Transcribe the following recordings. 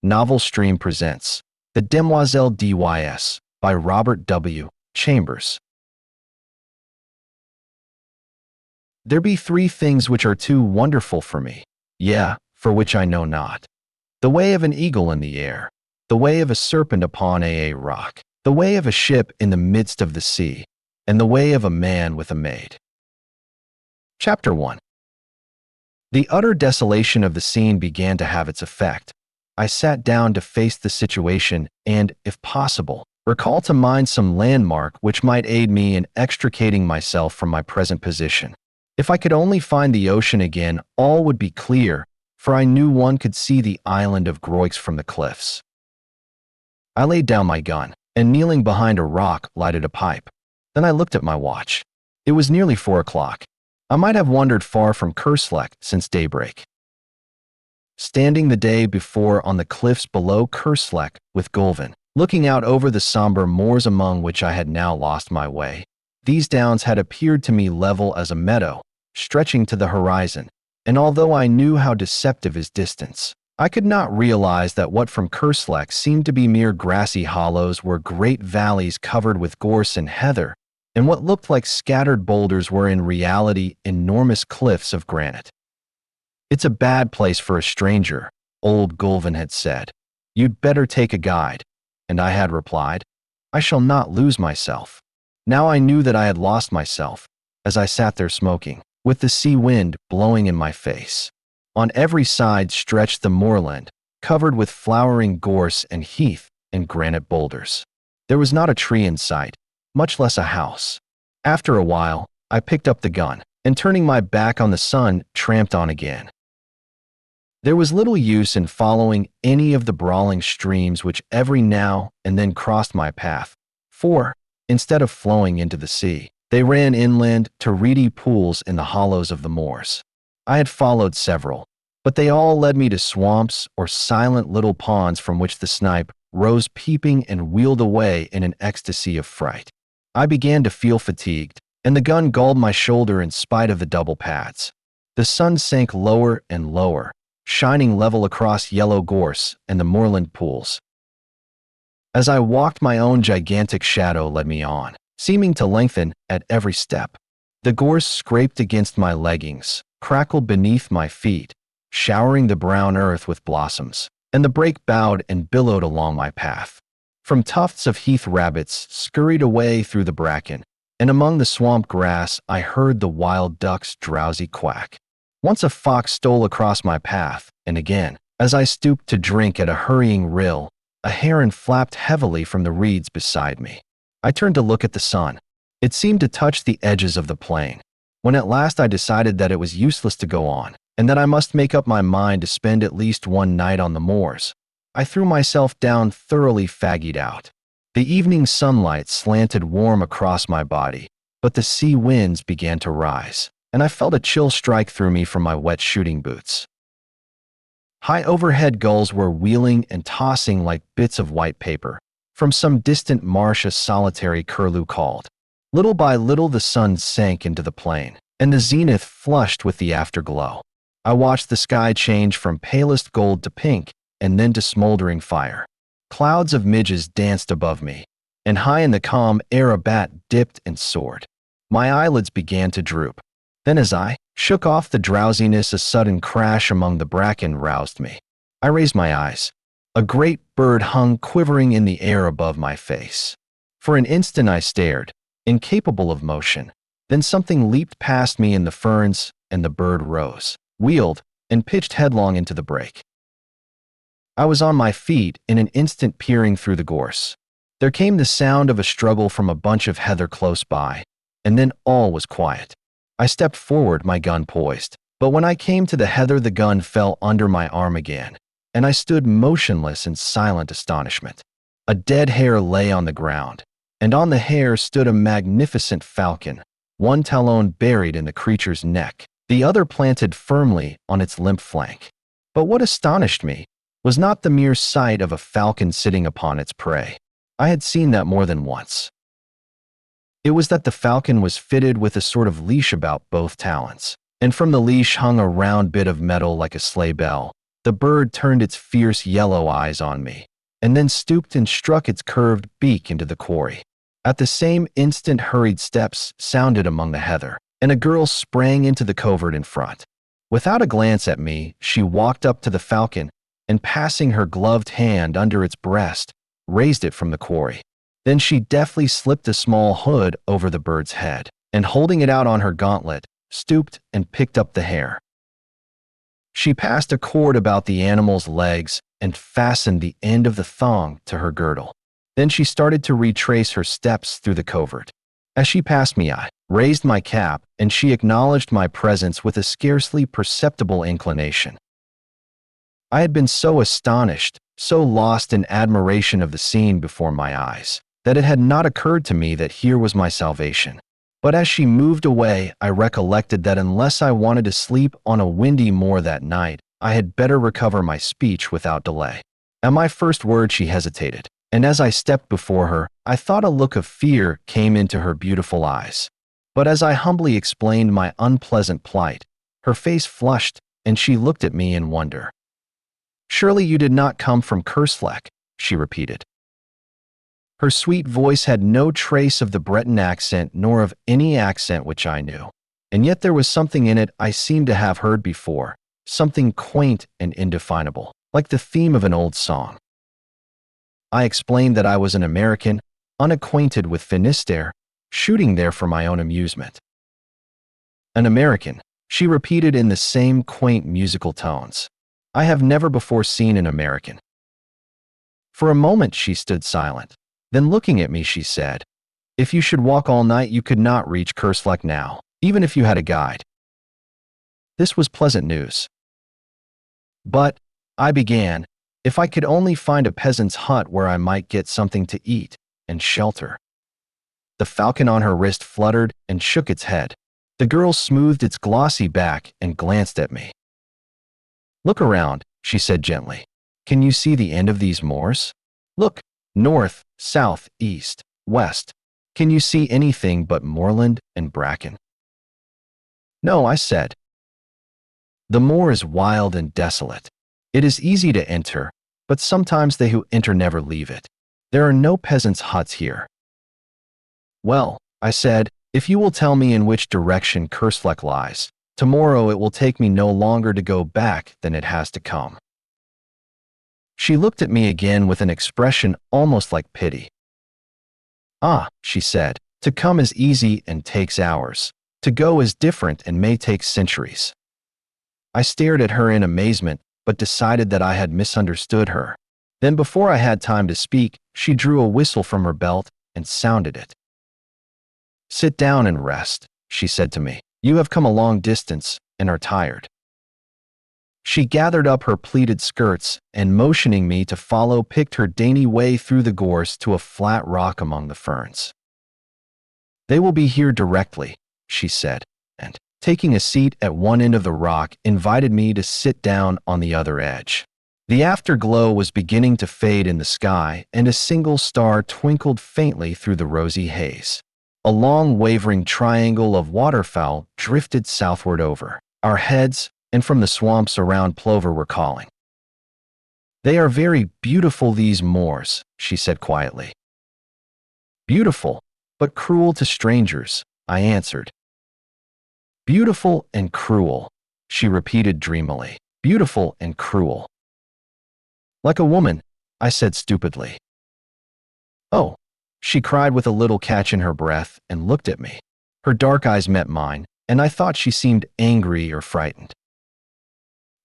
Novel Stream presents The Demoiselle Dys by Robert W. Chambers. There be three things which are too wonderful for me, yea, for which I know not. The way of an eagle in the air, the way of a serpent upon a rock, the way of a ship in the midst of the sea, and the way of a man with a maid. Chapter 1. The utter desolation of the scene began to have its effect. I sat down to face the situation and, if possible, recall to mind some landmark which might aid me in extricating myself from my present position. If I could only find the ocean again, all would be clear, for I knew one could see the island of Groix from the cliffs. I laid down my gun, and kneeling behind a rock, lighted a pipe. Then I looked at my watch. It was nearly 4 o'clock. I might have wandered far from Kerslake since daybreak. Standing the day before on the cliffs below Kerslake with Gulvin, looking out over the somber moors among which I had now lost my way, these downs had appeared to me level as a meadow, stretching to the horizon, and although I knew how deceptive is distance, I could not realize that what from Kerslake seemed to be mere grassy hollows were great valleys covered with gorse and heather, and what looked like scattered boulders were in reality enormous cliffs of granite. "It's a bad place for a stranger," old Gulvin had said. "You'd better take a guide." And I had replied, "I shall not lose myself." Now I knew that I had lost myself, as I sat there smoking, with the sea wind blowing in my face. On every side stretched the moorland, covered with flowering gorse and heath and granite boulders. There was not a tree in sight, much less a house. After a while, I picked up the gun, and turning my back on the sun, tramped on again. There was little use in following any of the brawling streams which every now and then crossed my path, for, instead of flowing into the sea, they ran inland to reedy pools in the hollows of the moors. I had followed several, but they all led me to swamps or silent little ponds from which the snipe rose peeping and wheeled away in an ecstasy of fright. I began to feel fatigued, and the gun galled my shoulder in spite of the double pads. The sun sank lower and lower, shining level across yellow gorse and the moorland pools. As I walked, my own gigantic shadow led me on, seeming to lengthen at every step. The gorse scraped against my leggings, crackled beneath my feet, showering the brown earth with blossoms, and the brake bowed and billowed along my path. From tufts of heath rabbits scurried away through the bracken, and among the swamp grass I heard the wild duck's drowsy quack. Once a fox stole across my path, and again, as I stooped to drink at a hurrying rill, a heron flapped heavily from the reeds beside me. I turned to look at the sun. It seemed to touch the edges of the plain, when at last I decided that it was useless to go on, and that I must make up my mind to spend at least one night on the moors. I threw myself down thoroughly fagged out. The evening sunlight slanted warm across my body, but the sea winds began to rise, and I felt a chill strike through me from my wet shooting boots. High overhead gulls were wheeling and tossing like bits of white paper. From some distant marsh a solitary curlew called. Little by little the sun sank into the plain, and the zenith flushed with the afterglow. I watched the sky change from palest gold to pink, and then to smoldering fire. Clouds of midges danced above me, and high in the calm air a bat dipped and soared. My eyelids began to droop. Then as I shook off the drowsiness, a sudden crash among the bracken roused me. I raised my eyes. A great bird hung quivering in the air above my face. For an instant I stared, incapable of motion. Then something leaped past me in the ferns, and the bird rose, wheeled, and pitched headlong into the brake. I was on my feet in an instant, peering through the gorse. There came the sound of a struggle from a bunch of heather close by, and then all was quiet. I stepped forward, my gun poised, but when I came to the heather the gun fell under my arm again, and I stood motionless in silent astonishment. A dead hare lay on the ground, and on the hare stood a magnificent falcon, one talon buried in the creature's neck, the other planted firmly on its limp flank. But what astonished me was not the mere sight of a falcon sitting upon its prey. I had seen that more than once. It was that the falcon was fitted with a sort of leash about both talons, and from the leash hung a round bit of metal like a sleigh bell, The bird turned its fierce yellow eyes on me, and then stooped and struck its curved beak into the quarry. At the same instant, hurried steps sounded among the heather, and a girl sprang into the covert in front. Without a glance at me, she walked up to the falcon and, passing her gloved hand under its breast, raised it from the quarry. Then she deftly slipped a small hood over the bird's head, and holding it out on her gauntlet, stooped and picked up the hair. She passed a cord about the animal's legs and fastened the end of the thong to her girdle. Then she started to retrace her steps through the covert. As she passed me, I raised my cap, and she acknowledged my presence with a scarcely perceptible inclination. I had been so astonished, so lost in admiration of the scene before my eyes, that it had not occurred to me that here was my salvation. But as she moved away, I recollected that unless I wanted to sleep on a windy moor that night, I had better recover my speech without delay. At my first word she hesitated, and as I stepped before her, I thought a look of fear came into her beautiful eyes. But as I humbly explained my unpleasant plight, her face flushed, and she looked at me in wonder. "Surely you did not come from Kerslake," she repeated. Her sweet voice had no trace of the Breton accent nor of any accent which I knew, and yet there was something in it I seemed to have heard before, something quaint and indefinable, like the theme of an old song. I explained that I was an American, unacquainted with Finistère, shooting there for my own amusement. "An American," she repeated in the same quaint musical tones. "I have never before seen an American." For a moment she stood silent. Then looking at me, she said, "If you should walk all night, you could not reach Kerslake now, even if you had a guide." This was pleasant news. "But," I began, "if I could only find a peasant's hut where I might get something to eat and shelter." The falcon on her wrist fluttered and shook its head. The girl smoothed its glossy back and glanced at me. "Look around," she said gently. "Can you see the end of these moors? Look, north, south, east, west. Can you see anything but moorland and bracken?" "No," I said. "The moor is wild and desolate. It is easy to enter, but sometimes they who enter never leave it. There are no peasants' huts here." "Well," I said, "if you will tell me in which direction Kerslake lies, tomorrow it will take me no longer to go back than it has to come." She looked at me again with an expression almost like pity. "Ah," she said, "to come is easy and takes hours. To go is different and may take centuries." I stared at her in amazement, but decided that I had misunderstood her. Then, before I had time to speak, she drew a whistle from her belt and sounded it. "Sit down and rest," she said to me. "You have come a long distance and are tired." She gathered up her pleated skirts and, motioning me to follow, picked her dainty way through the gorse to a flat rock among the ferns. "They will be here directly," she said, and, taking a seat at one end of the rock, invited me to sit down on the other edge. The afterglow was beginning to fade in the sky, and a single star twinkled faintly through the rosy haze. A long, wavering triangle of waterfowl drifted southward over our heads, and from the swamps around Plover were calling. "They are very beautiful, these moors," she said quietly. "Beautiful, but cruel to strangers," I answered. "Beautiful and cruel," she repeated dreamily. "Beautiful and cruel." "Like a woman," I said stupidly. "Oh," she cried with a little catch in her breath and looked at me. Her dark eyes met mine, and I thought she seemed angry or frightened.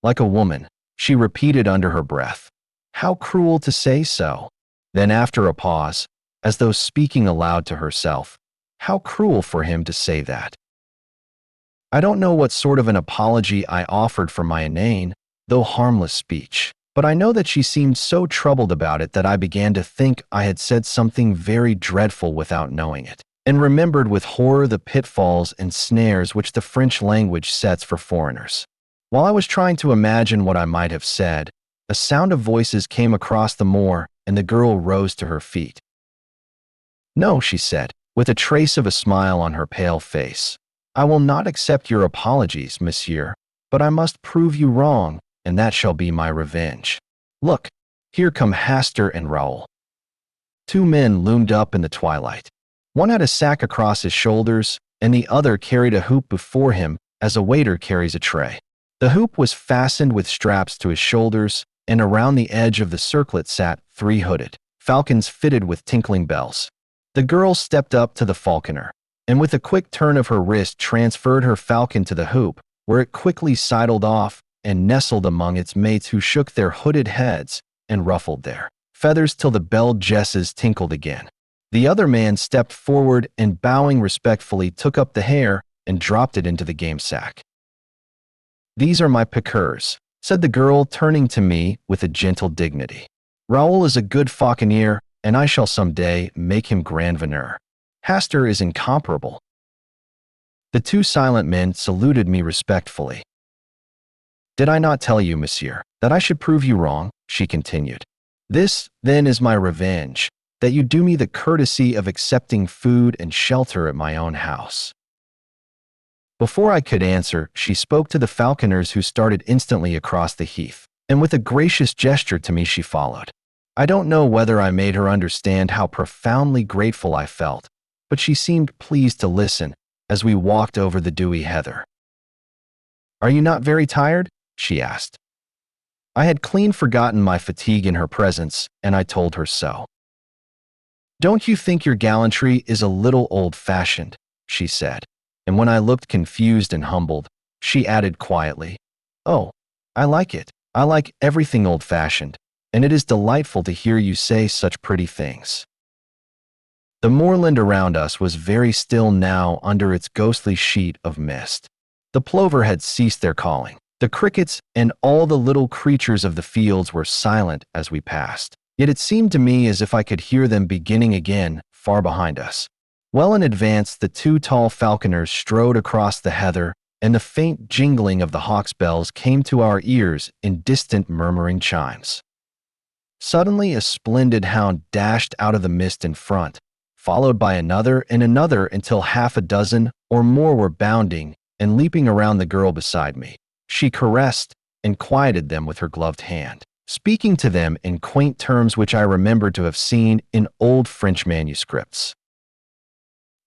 "Like a woman," she repeated under her breath. "How cruel to say so." Then, after a pause, as though speaking aloud to herself, "How cruel for him to say that." I don't know what sort of an apology I offered for my inane, though harmless speech, but I know that she seemed so troubled about it that I began to think I had said something very dreadful without knowing it, and remembered with horror the pitfalls and snares which the French language sets for foreigners. While I was trying to imagine what I might have said, a sound of voices came across the moor, and the girl rose to her feet. "No," she said, with a trace of a smile on her pale face. "I will not accept your apologies, monsieur, but I must prove you wrong, and that shall be my revenge. Look, here come Hastur and Raoul." Two men loomed up in the twilight. One had a sack across his shoulders, and the other carried a hoop before him as a waiter carries a tray. The hoop was fastened with straps to his shoulders, and around the edge of the circlet sat 3 hooded falcons fitted with tinkling bells. The girl stepped up to the falconer, and with a quick turn of her wrist transferred her falcon to the hoop, where it quickly sidled off and nestled among its mates, who shook their hooded heads and ruffled their feathers till the belled jesses tinkled again. The other man stepped forward and, bowing respectfully, took up the hare and dropped it into the game sack. "These are my piqueurs," said the girl, turning to me with a gentle dignity. "Raoul is a good falconer, and I shall some day make him Grand Veneur. Hastur is incomparable." The two silent men saluted me respectfully. "Did I not tell you, monsieur, that I should prove you wrong?" she continued. "This, then, is my revenge, that you do me the courtesy of accepting food and shelter at my own house." Before I could answer, she spoke to the falconers, who started instantly across the heath, and with a gracious gesture to me she followed. I don't know whether I made her understand how profoundly grateful I felt, but she seemed pleased to listen as we walked over the dewy heather. "Are you not very tired?" she asked. I had clean forgotten my fatigue in her presence, and I told her so. "Don't you think your gallantry is a little old-fashioned?" she said, and when I looked confused and humbled, she added quietly, "Oh, I like it. I like everything old-fashioned, and it is delightful to hear you say such pretty things." The moorland around us was very still now under its ghostly sheet of mist. The plover had ceased their calling. The crickets and all the little creatures of the fields were silent as we passed. Yet it seemed to me as if I could hear them beginning again far behind us. Well in advance, the 2 tall falconers strode across the heather, and the faint jingling of the hawk's bells came to our ears in distant murmuring chimes. Suddenly a splendid hound dashed out of the mist in front, followed by another and another, until half a dozen or more were bounding and leaping around the girl beside me. She caressed and quieted them with her gloved hand, speaking to them in quaint terms which I remembered to have seen in old French manuscripts.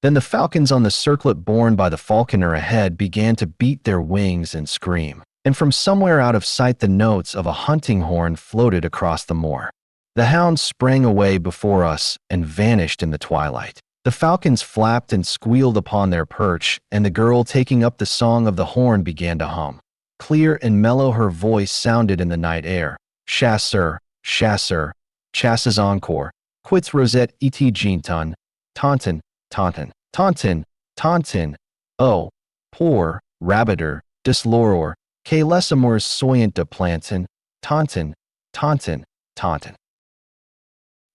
Then the falcons on the circlet borne by the falconer ahead began to beat their wings and scream, and from somewhere out of sight the notes of a hunting horn floated across the moor. The hounds sprang away before us and vanished in the twilight. The falcons flapped and squealed upon their perch, and the girl, taking up the song of the horn, began to hum. Clear and mellow her voice sounded in the night air. "Chasseur, chasseur, chasses encore, quits rosette et Jeanne, taunton, taunton, taunton, taunton, oh, poor rabbiter, disloror, que les amours soyant de plantain, taunton, taunton, taunton."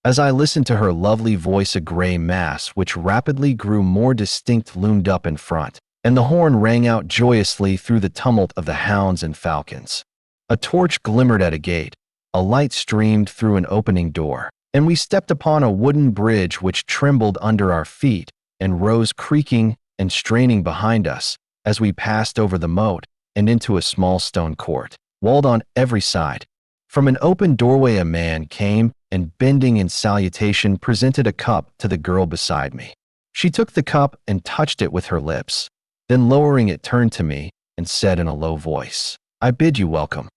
As I listened to her lovely voice, a gray mass which rapidly grew more distinct loomed up in front, and the horn rang out joyously through the tumult of the hounds and falcons. A torch glimmered at a gate, a light streamed through an opening door, and we stepped upon a wooden bridge which trembled under our feet and rose creaking and straining behind us as we passed over the moat and into a small stone court, walled on every side. From an open doorway a man came and, bending in salutation, presented a cup to the girl beside me. She took the cup and touched it with her lips. Then, lowering it, turned to me and said in a low voice, "I bid you welcome."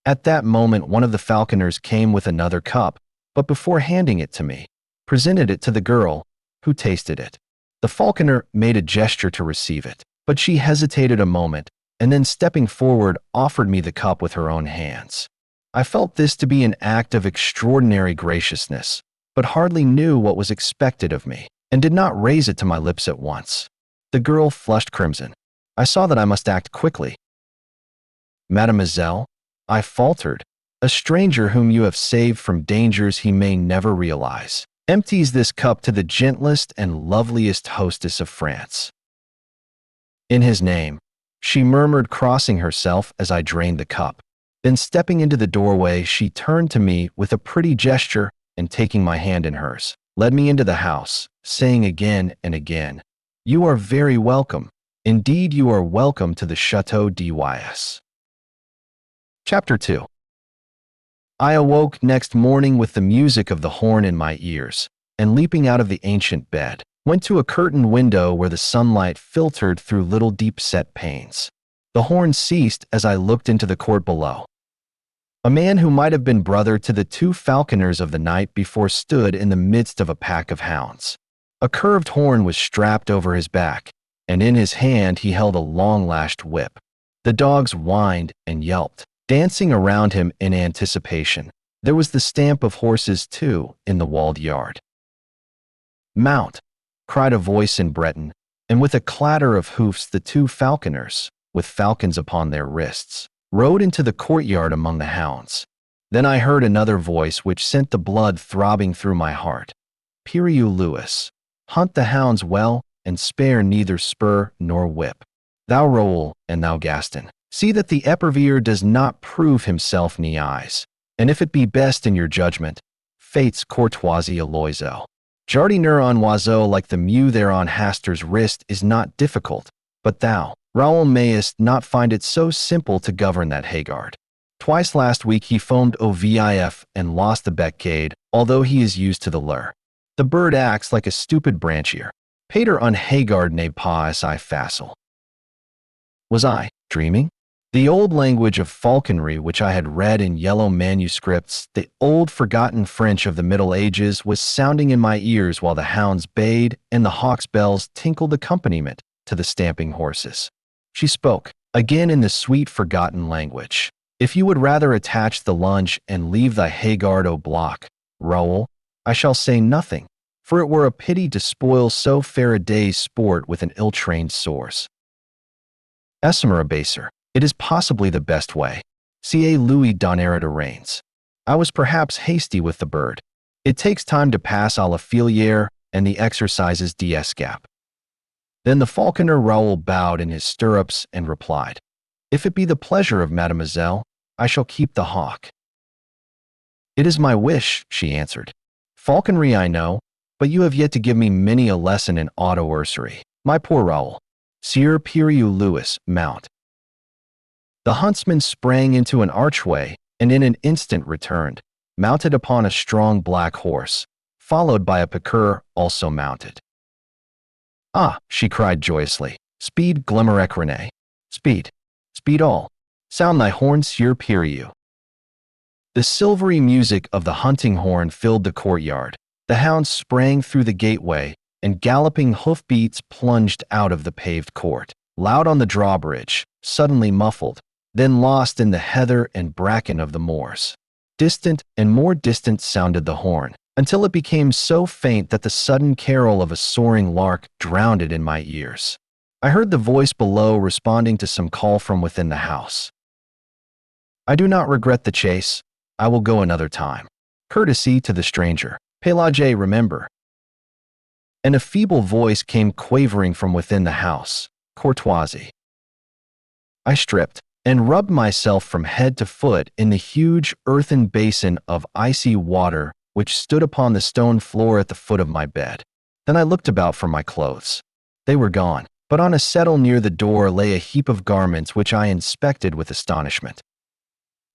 At that moment one of the falconers came with another cup, but before handing it to me, presented it to the girl, who tasted it. The falconer made a gesture to receive it, but she hesitated a moment, and then, stepping forward, offered me the cup with her own hands. I felt this to be an act of extraordinary graciousness, but hardly knew what was expected of me, and did not raise it to my lips at once. The girl flushed crimson. I saw that I must act quickly. "Mademoiselle," I faltered, "a stranger whom you have saved from dangers he may never realize, empties this cup to the gentlest and loveliest hostess of France." "In his name," she murmured, crossing herself as I drained the cup. Then, stepping into the doorway, she turned to me with a pretty gesture and, taking my hand in hers, led me into the house, saying again and again, "You are very welcome. Indeed, you are welcome to the Château d'Ys." Chapter 2. I awoke next morning with the music of the horn in my ears, and leaping out of the ancient bed, went to a curtained window where the sunlight filtered through little deep-set panes. The horn ceased as I looked into the court below. A man who might have been brother to the two falconers of the night before stood in the midst of a pack of hounds. A curved horn was strapped over his back, and in his hand he held a long-lashed whip. The dogs whined and yelped, dancing around him in anticipation. There was the stamp of horses, too, in the walled yard. "Mount!" cried a voice in Breton, and with a clatter of hoofs the two falconers, with falcons upon their wrists, rode into the courtyard among the hounds. Then I heard another voice which sent the blood throbbing through my heart. "Piriou Lewis, hunt the hounds well, and spare neither spur nor whip. Thou Raoul, and thou Gaston, see that the epervier does not prove himself ni eyes, and if it be best in your judgment, fate's courtoisie eloiseau. Jardiner en oiseau like the mew thereon Hastur's wrist is not difficult, but thou, Raoul, mayest not find it so simple to govern that Haggard. Twice last week he foamed au vif and lost the beccade, although he is used to the lure. The bird acts like a stupid branchier. Pater un Haggard n'est pas I facile." Was I dreaming? The old language of falconry which I had read in yellow manuscripts, the old forgotten French of the Middle Ages, was sounding in my ears while the hounds bayed and the hawks' bells tinkled accompaniment to the stamping horses. She spoke, again in the sweet forgotten language. "If you would rather attach the lunge and leave thy Haggard au bloc, Raoul, I shall say nothing, for it were a pity to spoil so fair a day's sport with an ill-trained source. Essemer abaser, it is possibly the best way. C.A. Louis Donner de Reigns. I was perhaps hasty with the bird. It takes time to pass à la filière and the exercises d'escape." Then the falconer Raoul bowed in his stirrups and replied, "If it be the pleasure of Mademoiselle, I shall keep the hawk." "It is my wish," she answered. "Falconry I know, but you have yet to give me many a lesson in auto-ursery, my poor Raoul. Sieur Piriou Lewis, mount." The huntsman sprang into an archway and in an instant returned, mounted upon a strong black horse, followed by a piqueur also mounted. "Ah," she cried joyously, "speed, Glimmerec Rene. Speed, speed all. Sound thy horn, Sieur Piriou." The silvery music of the hunting horn filled the courtyard. The hounds sprang through the gateway, and galloping hoofbeats plunged out of the paved court, loud on the drawbridge, suddenly muffled, then lost in the heather and bracken of the moors. Distant and more distant sounded the horn, until it became so faint that the sudden carol of a soaring lark drowned it in my ears. I heard the voice below responding to some call from within the house. "I do not regret the chase. I will go another time. Courtesy to the stranger. Pélage, remember." And a feeble voice came quavering from within the house. "Courtoisie." I stripped and rubbed myself from head to foot in the huge earthen basin of icy water which stood upon the stone floor at the foot of my bed. Then I looked about for my clothes. They were gone, but on a settle near the door lay a heap of garments which I inspected with astonishment.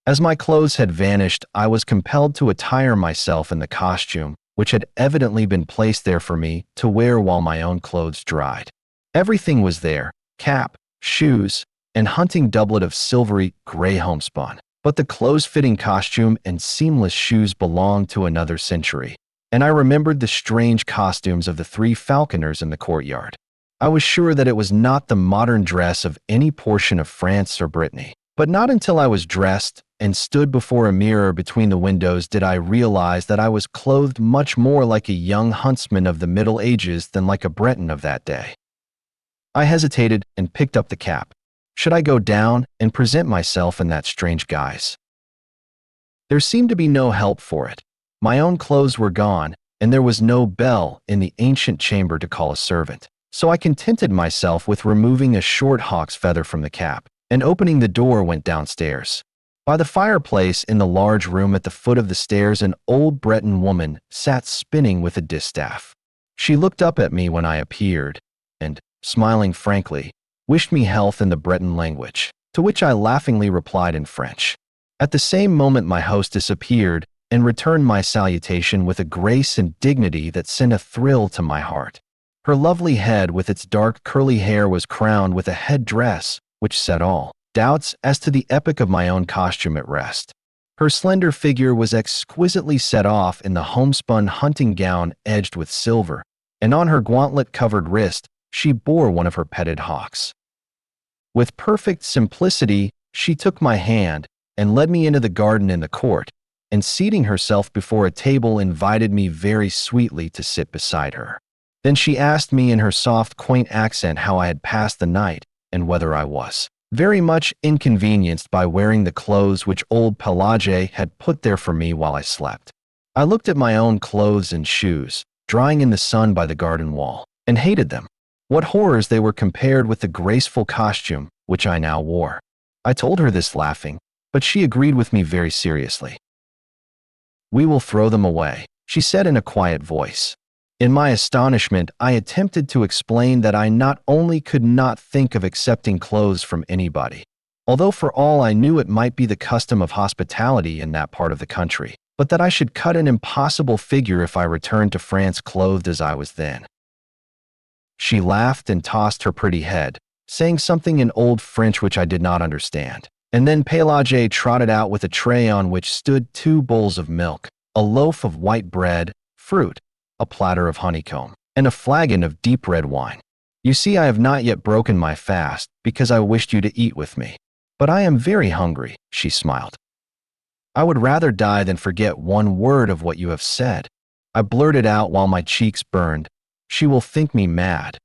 As my clothes had vanished, I was compelled to attire myself in the costume which had evidently been placed there for me to wear while my own clothes dried. Everything was there: cap, shoes, and hunting doublet of silvery gray homespun. But the close-fitting costume and seamless shoes belonged to another century, and I remembered the strange costumes of the three falconers in the courtyard. I was sure that it was not the modern dress of any portion of France or Brittany, but not until I was dressed and stood before a mirror between the windows did I realize that I was clothed much more like a young huntsman of the Middle Ages than like a Breton of that day. I hesitated and picked up the cap. Should I go down and present myself in that strange guise? There seemed to be no help for it. My own clothes were gone, and there was no bell in the ancient chamber to call a servant. So I contented myself with removing a short hawk's feather from the cap, and opening the door went downstairs. By the fireplace in the large room at the foot of the stairs an old Breton woman sat spinning with a distaff. She looked up at me when I appeared, and, smiling frankly, wished me health in the Breton language, to which I laughingly replied in French. At the same moment my hostess appeared and returned my salutation with a grace and dignity that sent a thrill to my heart. Her lovely head with its dark curly hair was crowned with a headdress which set all doubts as to the epoch of my own costume at rest. Her slender figure was exquisitely set off in the homespun hunting gown edged with silver, and on her gauntlet-covered wrist she bore one of her petted hawks. With perfect simplicity, she took my hand and led me into the garden in the court, and seating herself before a table invited me very sweetly to sit beside her. Then she asked me in her soft, quaint accent how I had passed the night and whether I was very much inconvenienced by wearing the clothes which old Pelagie had put there for me while I slept. I looked at my own clothes and shoes, drying in the sun by the garden wall, and hated them. What horrors they were compared with the graceful costume which I now wore. I told her this laughing, but she agreed with me very seriously. "We will throw them away," she said in a quiet voice. In my astonishment, I attempted to explain that I not only could not think of accepting clothes from anybody, although for all I knew it might be the custom of hospitality in that part of the country, but that I should cut an impossible figure if I returned to France clothed as I was then. She laughed and tossed her pretty head, saying something in old French which I did not understand. And then Pelagie trotted out with a tray on which stood 2 bowls of milk, a loaf of white bread, fruit, a platter of honeycomb, and a flagon of deep red wine. "You see, I have not yet broken my fast, because I wished you to eat with me. But I am very hungry," she smiled. "I would rather die than forget one word of what you have said." I blurted out while my cheeks burned, "She will think me mad."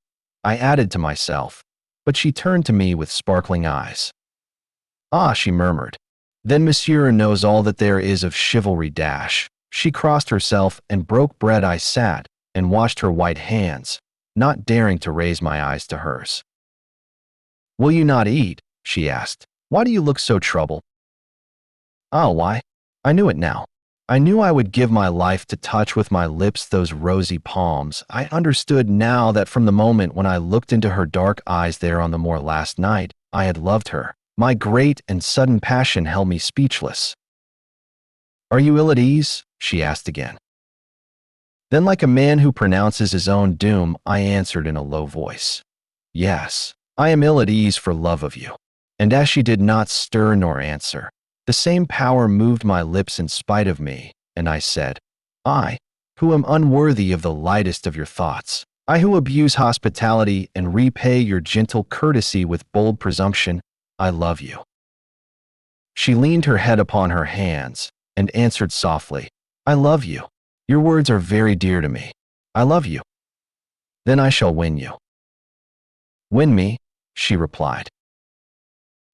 I added to myself, but she turned to me with sparkling eyes. "Ah," she murmured, "then monsieur knows all that there is of chivalry dash." She crossed herself and broke bread. I sat and watched her white hands, not daring to raise my eyes to hers. "Will you not eat?" she asked. "Why do you look so troubled?" "Ah, why? I knew it now. I knew I would give my life to touch with my lips those rosy palms. I understood now that from the moment when I looked into her dark eyes there on the moor last night, I had loved her. My great and sudden passion held me speechless. "Are you ill at ease?" she asked again. Then, like a man who pronounces his own doom, I answered in a low voice, "Yes, I am ill at ease for love of you." And as she did not stir nor answer, the same power moved my lips in spite of me, and I said, "I, who am unworthy of the lightest of your thoughts, I who abuse hospitality and repay your gentle courtesy with bold presumption, I love you." She leaned her head upon her hands and answered softly, "I love you. Your words are very dear to me. I love you. Then I shall win you." "Win me?" she replied.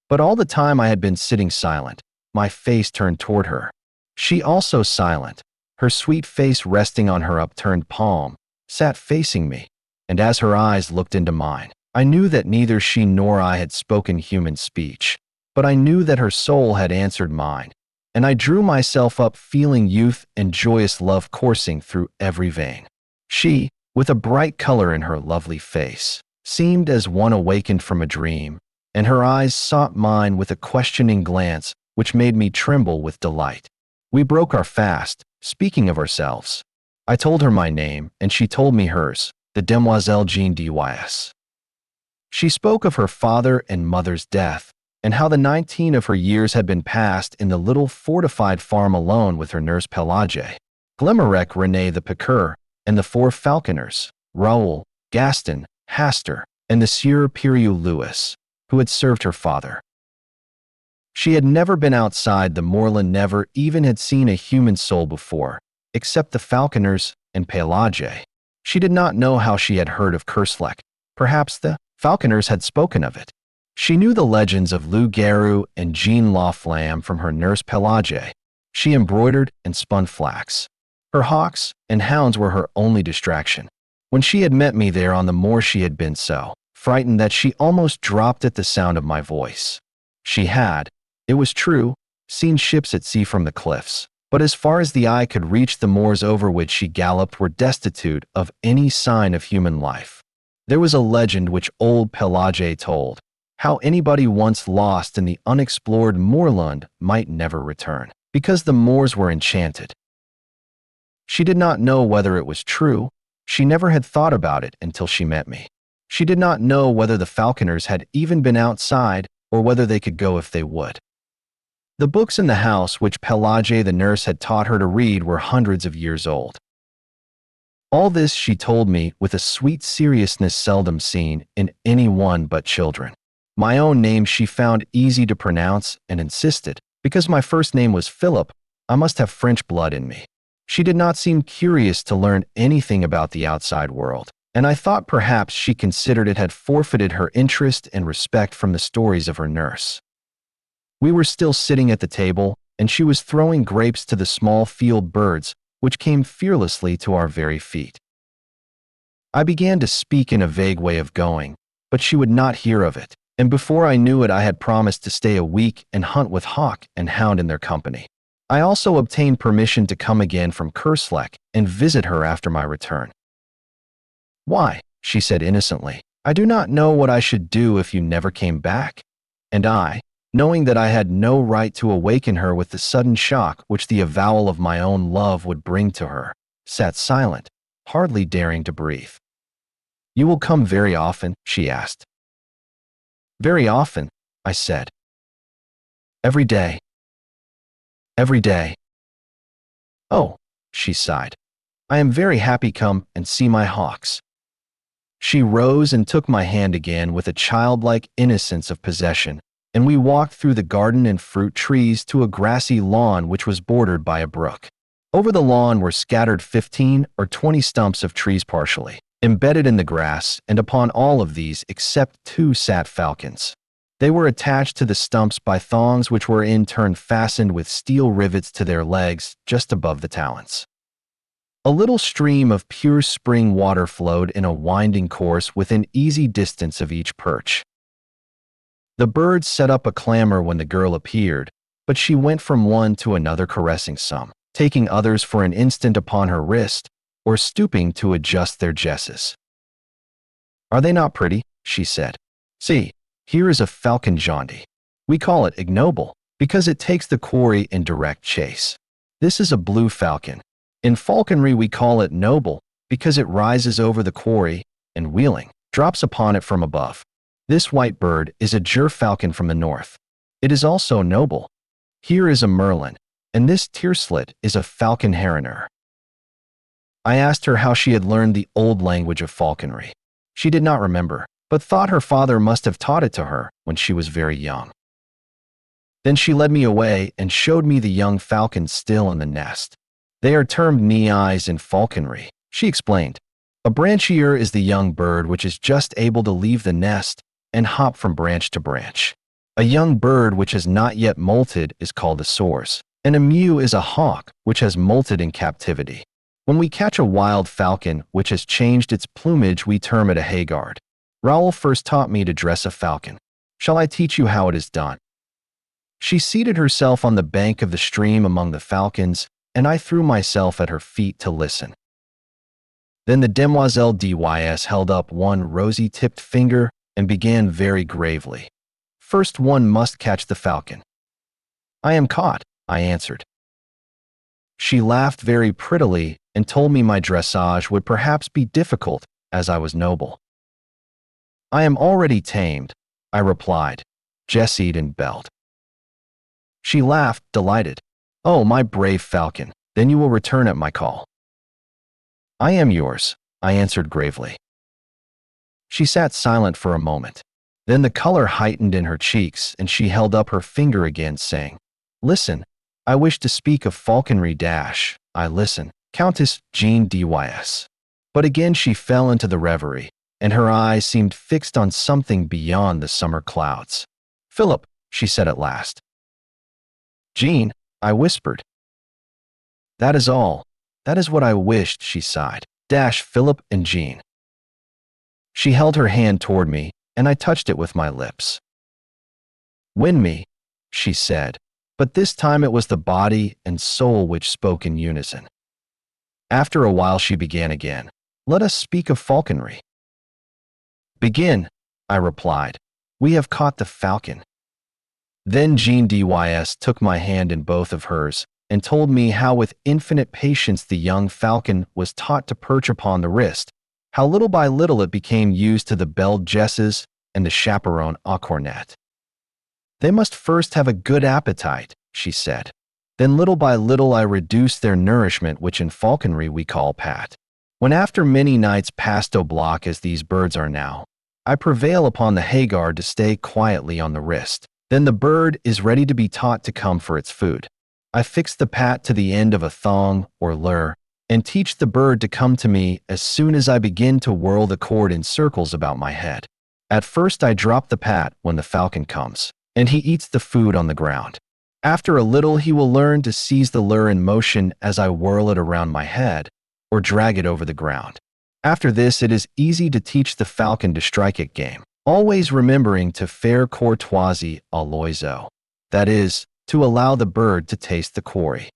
But all the time I had been sitting silent, my face turned toward her. She also silent, her sweet face resting on her upturned palm, sat facing me, and as her eyes looked into mine, I knew that neither she nor I had spoken human speech, but I knew that her soul had answered mine, and I drew myself up feeling youth and joyous love coursing through every vein. She, with a bright color in her lovely face, seemed as one awakened from a dream, and her eyes sought mine with a questioning glance which made me tremble with delight. We broke our fast, speaking of ourselves. I told her my name, and she told me hers, the Demoiselle Jeanne Dys. She spoke of her father and mother's death, and how the 19 of her years had been passed in the little fortified farm alone with her nurse Pelagie, Glimmerec René the piqueur, and the 4 falconers, Raoul, Gaston, Hastur, and the Sieur Piriou Louis, who had served her father. She had never been outside the moorland, never even had seen a human soul before, except the falconers and Pelagie. She did not know how she had heard of Kerslec. Perhaps the falconers had spoken of it. She knew the legends of Loup Garou and Jeanne la Flamme from her nurse Pelagie. She embroidered and spun flax. Her hawks and hounds were her only distraction. When she had met me there on the moor, she had been so frightened that she almost dropped at the sound of my voice. She had, it was true, seen ships at sea from the cliffs, but as far as the eye could reach, the moors over which she galloped were destitute of any sign of human life. There was a legend which old Pelagie told, how anybody once lost in the unexplored moorland might never return, because the moors were enchanted. She did not know whether it was true. She never had thought about it until she met me. She did not know whether the falconers had even been outside or whether they could go if they would. The books in the house which Pelagie the nurse had taught her to read were hundreds of years old. All this she told me with a sweet seriousness seldom seen in anyone but children. My own name she found easy to pronounce and insisted, because my first name was Philip, I must have French blood in me. She did not seem curious to learn anything about the outside world, and I thought perhaps she considered it had forfeited her interest and respect from the stories of her nurse. We were still sitting at the table, and she was throwing grapes to the small field birds, which came fearlessly to our very feet. I began to speak in a vague way of going, but she would not hear of it, and before I knew it I had promised to stay a week and hunt with hawk and hound in their company. I also obtained permission to come again from Kerslake and visit her after my return. "Why," she said innocently, "I do not know what I should do if you never came back." And I, knowing that I had no right to awaken her with the sudden shock which the avowal of my own love would bring to her, sat silent, hardly daring to breathe. "You will come very often?" she asked. "Very often," I said. "Every day." "Every day." "Oh," she sighed. "I am very happy. Come and see my hawks." She rose and took my hand again with a childlike innocence of possession, and we walked through the garden and fruit trees to a grassy lawn which was bordered by a brook. Over the lawn were scattered 15 or 20 stumps of trees partially embedded in the grass, and upon all of these except 2 sat falcons. They were attached to the stumps by thongs which were in turn fastened with steel rivets to their legs just above the talons. A little stream of pure spring water flowed in a winding course within easy distance of each perch. The birds set up a clamor when the girl appeared, but she went from one to another caressing some, taking others for an instant upon her wrist, or stooping to adjust their jesses. "Are they not pretty?" she said. "See, here is a falcon jaunty. We call it ignoble, because it takes the quarry in direct chase. This is a blue falcon. In falconry we call it noble, because it rises over the quarry, and wheeling, drops upon it from above. This white bird is a gerfalcon from the north. It is also noble. Here is a merlin, and this tierslit is a falcon heroner." I asked her how she had learned the old language of falconry. She did not remember, but thought her father must have taught it to her when she was very young. Then she led me away and showed me the young falcons still in the nest. "They are termed neis in falconry," she explained. "A branchier is the young bird which is just able to leave the nest and hop from branch to branch. A young bird which has not yet molted is called a source, and a mew is a hawk which has molted in captivity. When we catch a wild falcon which has changed its plumage, we term it a haggard. Raoul first taught me to dress a falcon. Shall I teach you how it is done?" She seated herself on the bank of the stream among the falcons, and I threw myself at her feet to listen. Then the Demoiselle Dys held up one rosy-tipped finger and began very gravely. "First one must catch the falcon." "I am caught," I answered. She laughed very prettily and told me my dressage would perhaps be difficult, as I was noble. "I am already tamed," I replied, "jesseed and belt." She laughed, delighted. "Oh, my brave falcon, then you will return at my call." "I am yours," I answered gravely. She sat silent for a moment. Then the color heightened in her cheeks, and she held up her finger again, saying, "Listen, I wish to speak of falconry dash. I listen, Countess Jeanne Dys." But again she fell into the reverie, and her eyes seemed fixed on something beyond the summer clouds. "Philip," she said at last. "Jeanne," I whispered. "That is all. That is what I wished," she sighed. Dash Philip and Jeanne. She held her hand toward me, and I touched it with my lips. "Win me," she said, but this time it was the body and soul which spoke in unison. After a while she began again. "Let us speak of falconry." "Begin," I replied. We have caught the falcon." Then Jeanne Dys took my hand in both of hers and told me how with infinite patience the young falcon was taught to perch upon the wrist, how little by little it became used to the belled jesses and the chaperon au cornet. "They must first have a good appetite," she said. "Then little by little I reduce their nourishment, which in falconry we call pat. When after many nights passed oblock as these birds are now, I prevail upon the haggard to stay quietly on the wrist, then the bird is ready to be taught to come for its food. I fix the pat to the end of a thong or lure and teach the bird to come to me as soon as I begin to whirl the cord in circles about my head. At first I drop the pat when the falcon comes, and he eats the food on the ground. After a little he will learn to seize the lure in motion as I whirl it around my head or drag it over the ground. After this it is easy to teach the falcon to strike at game, always remembering to faire courtoisie à l'oiseau, that is, to allow the bird to taste the quarry."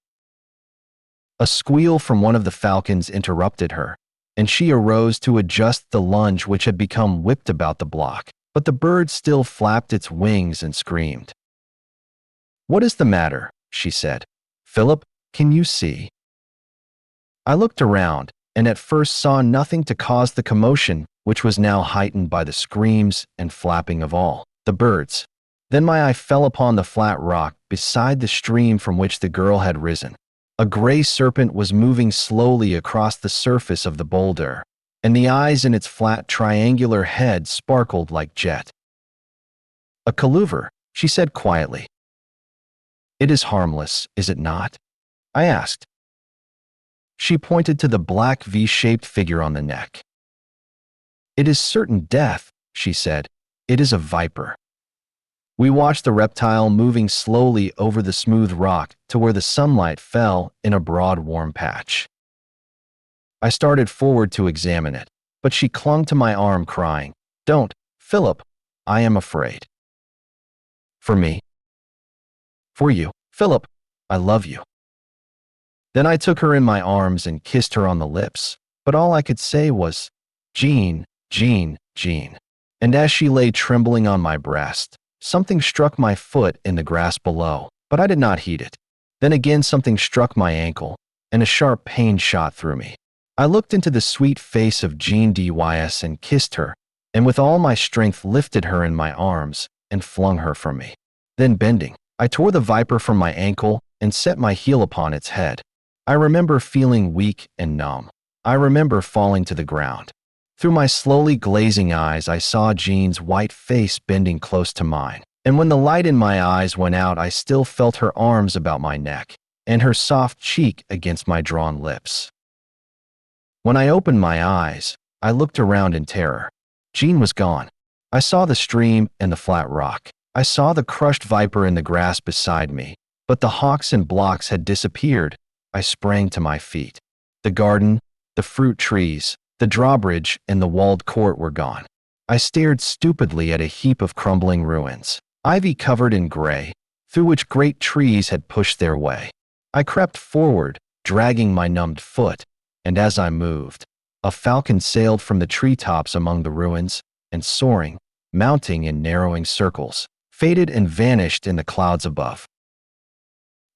A squeal from one of the falcons interrupted her, and she arose to adjust the lunge which had become whipped about the block, but the bird still flapped its wings and screamed. "What is the matter?" she said. "Philip, can you see?" I looked around, and at first saw nothing to cause the commotion, which was now heightened by the screams and flapping of all the birds. Then my eye fell upon the flat rock beside the stream from which the girl had risen. A gray serpent was moving slowly across the surface of the boulder, and the eyes in its flat triangular head sparkled like jet. "A coluver," she said quietly. "It is harmless, is it not?" I asked. She pointed to the black V-shaped figure on the neck. "It is certain death," she said. "It is a viper." We watched the reptile moving slowly over the smooth rock to where the sunlight fell in a broad warm patch. I started forward to examine it, but she clung to my arm crying, "Don't, Philip, I am afraid." "For me?" "For you, Philip, I love you." Then I took her in my arms and kissed her on the lips, but all I could say was, "Jeanne, Jeanne, Jeanne." And as she lay trembling on my breast, something struck my foot in the grass below, but I did not heed it. Then again something struck my ankle, and a sharp pain shot through me. I looked into the sweet face of Jeanne Dys and kissed her, and with all my strength lifted her in my arms and flung her from me. Then bending, I tore the viper from my ankle and set my heel upon its head. I remember feeling weak and numb. I remember falling to the ground. Through my slowly glazing eyes, I saw Jeanne's white face bending close to mine, and when the light in my eyes went out, I still felt her arms about my neck and her soft cheek against my drawn lips. When I opened my eyes, I looked around in terror. Jeanne was gone. I saw the stream and the flat rock. I saw the crushed viper in the grass beside me, but the hawks and blocks had disappeared. I sprang to my feet. The garden, the fruit trees, the drawbridge and the walled court were gone. I stared stupidly at a heap of crumbling ruins, ivy covered in gray, through which great trees had pushed their way. I crept forward, dragging my numbed foot, and as I moved, a falcon sailed from the treetops among the ruins, and soaring, mounting in narrowing circles, faded and vanished in the clouds above.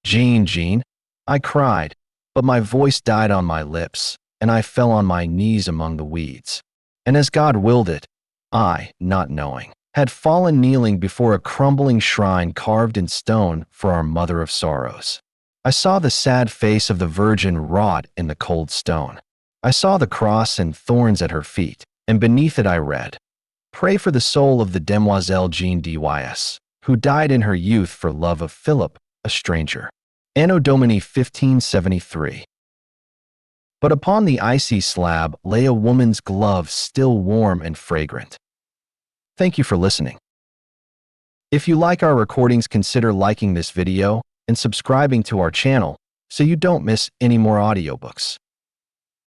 "Jeanne, Jeanne," I cried, but my voice died on my lips, and I fell on my knees among the weeds. And as God willed it, I, not knowing, had fallen kneeling before a crumbling shrine carved in stone for our Mother of Sorrows. I saw the sad face of the Virgin wrought in the cold stone. I saw the cross and thorns at her feet, and beneath it I read, "Pray for the soul of the Demoiselle Jeanne Dys, who died in her youth for love of Philip, a stranger. Anno Domini 1573. But upon the icy slab lay a woman's glove still warm and fragrant. Thank you for listening. If you like our recordings, consider liking this video and subscribing to our channel so you don't miss any more audiobooks.